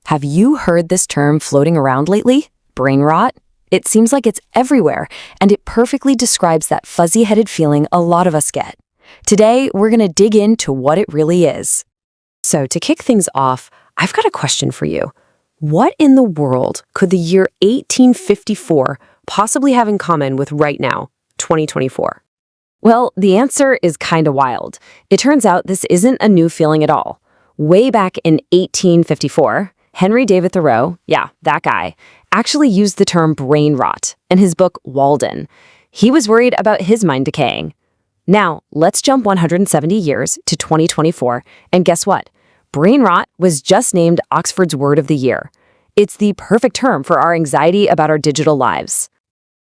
Have you heard this term floating around lately? Brain rot? It seems like it's everywhere, and it perfectly describes that fuzzy-headed feeling a lot of us get. Today, we're going to dig into what it really is. So to kick things off, I've got a question for you. What in the world could the year 1854 possibly have in common with right now, 2024? Well, the answer is kind of wild. It turns out this isn't a new feeling at all. Way back in 1854, Henry David Thoreau, yeah, that guy, actually used the term brain rot in his book Walden. He was worried about his mind decaying. Now, let's jump 170 years to 2024, and guess what? Brain rot was just named Oxford's Word of the Year. It's the perfect term for our anxiety about our digital lives.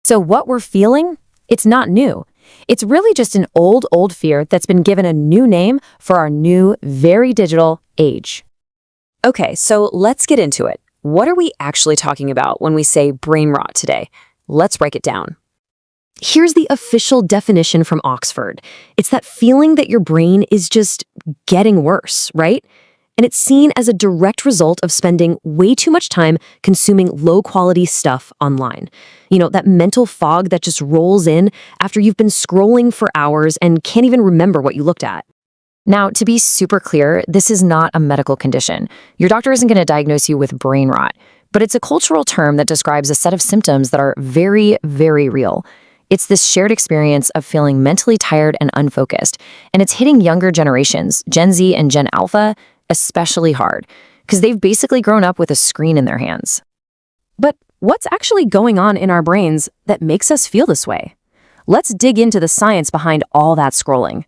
So what we're feeling? It's not new. It's really just an old fear that's been given a new name for our new, very digital age. Okay, so let's get into it. What are we actually talking about when we say brain rot today? Let's break it down. Here's the official definition from Oxford. It's that feeling that your brain is just getting worse, right? And it's seen as a direct result of spending way too much time consuming low-quality stuff online. You know, that mental fog that just rolls in after you've been scrolling for hours and can't even remember what you looked at. Now, to be super clear, this is not a medical condition. Your doctor isn't going to diagnose you with brain rot, but it's a cultural term that describes a set of symptoms that are very, very real. It's this shared experience of feeling mentally tired and unfocused, and it's hitting younger generations, Gen Z and Gen Alpha, especially hard, because they've basically grown up with a screen in their hands. But what's actually going on in our brains that makes us feel this way? Let's dig into the science behind all that scrolling.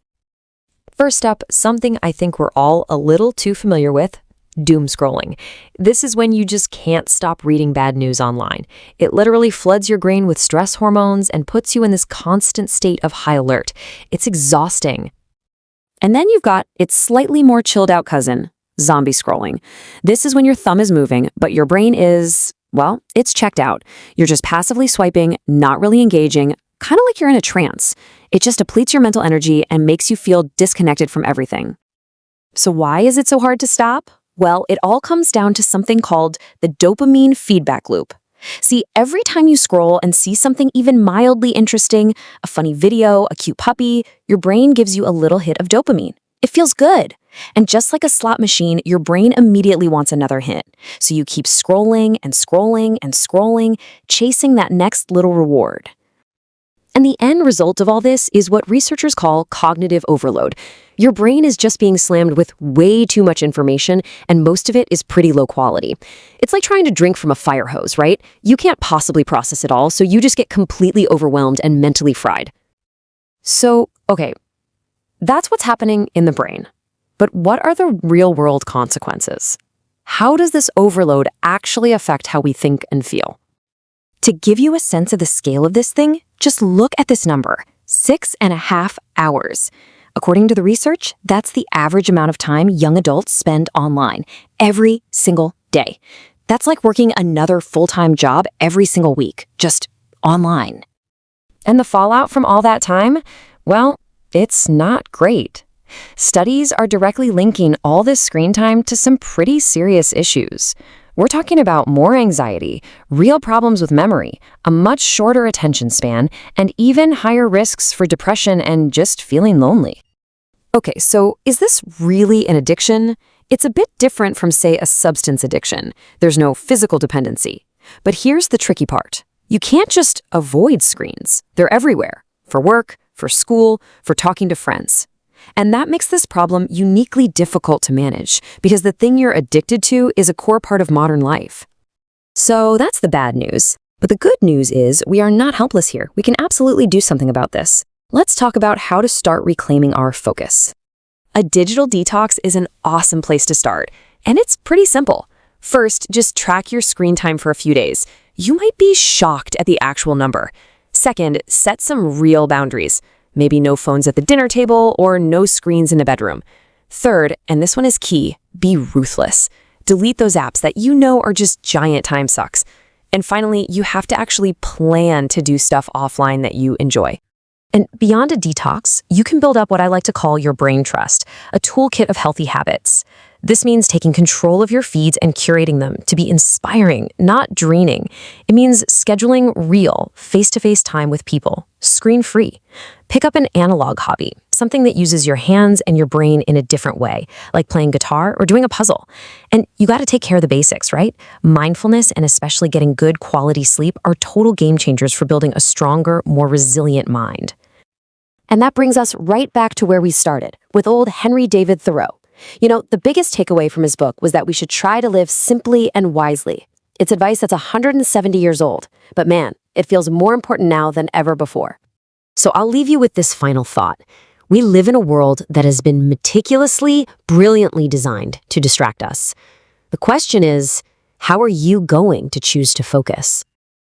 First up, something I think we're all a little too familiar with, doom scrolling. This is when you just can't stop reading bad news online. It literally floods your brain with stress hormones and puts you in this constant state of high alert. It's exhausting. And then you've got its slightly more chilled out cousin, zombie scrolling. This is when your thumb is moving, but your brain is, well, it's checked out. You're just passively swiping, not really engaging, kind of like you're in a trance. It just depletes your mental energy and makes you feel disconnected from everything. So why is it so hard to stop? Well, it all comes down to something called the dopamine feedback loop. See, every time you scroll and see something even mildly interesting, a funny video, a cute puppy, your brain gives you a little hit of dopamine. It feels good. And just like a slot machine, your brain immediately wants another hit. So you keep scrolling and scrolling and scrolling, chasing that next little reward. And the end result of all this is what researchers call cognitive overload. Your brain is just being slammed with way too much information, and most of it is pretty low quality. It's like trying to drink from a fire hose, right? You can't possibly process it all, so you just get completely overwhelmed and mentally fried. So, okay, that's what's happening in the brain. But what are the real-world consequences? How does this overload actually affect how we think and feel? To give you a sense of the scale of this thing, just look at this number, 6.5 hours. According to the research, that's the average amount of time young adults spend online every single day. That's like working another full-time job every single week, just online. And the fallout from all that time? Well, it's not great. Studies are directly linking all this screen time to some pretty serious issues. We're talking about more anxiety, real problems with memory, a much shorter attention span, and even higher risks for depression and just feeling lonely. Okay, so is this really an addiction? It's a bit different from, say, a substance addiction. There's no physical dependency. But here's the tricky part. You can't just avoid screens. They're everywhere, for work, for school, for talking to friends. And that makes this problem uniquely difficult to manage because the thing you're addicted to is a core part of modern life. So that's the bad news. But the good news is we are not helpless here. We can absolutely do something about this. Let's talk about how to start reclaiming our focus. A digital detox is an awesome place to start, and it's pretty simple. First, just track your screen time for a few days. You might be shocked at the actual number. Second, set some real boundaries. Maybe no phones at the dinner table or no screens in the bedroom. Third, and this one is key, be ruthless. Delete those apps that you know are just giant time sucks. And finally, you have to actually plan to do stuff offline that you enjoy. And beyond a detox, you can build up what I like to call your brain trust, a toolkit of healthy habits. This means taking control of your feeds and curating them to be inspiring, not draining. It means scheduling real, face-to-face time with people, screen-free. Pick up an analog hobby, something that uses your hands and your brain in a different way, like playing guitar or doing a puzzle. And you got to take care of the basics, right? Mindfulness and especially getting good quality sleep are total game changers for building a stronger, more resilient mind. And that brings us right back to where we started, with old Henry David Thoreau. You know, the biggest takeaway from his book was that we should try to live simply and wisely. It's advice that's 170 years old, but man, it feels more important now than ever before. So I'll leave you with this final thought. We live in a world that has been meticulously, brilliantly designed to distract us. The question is, how are you going to choose to focus?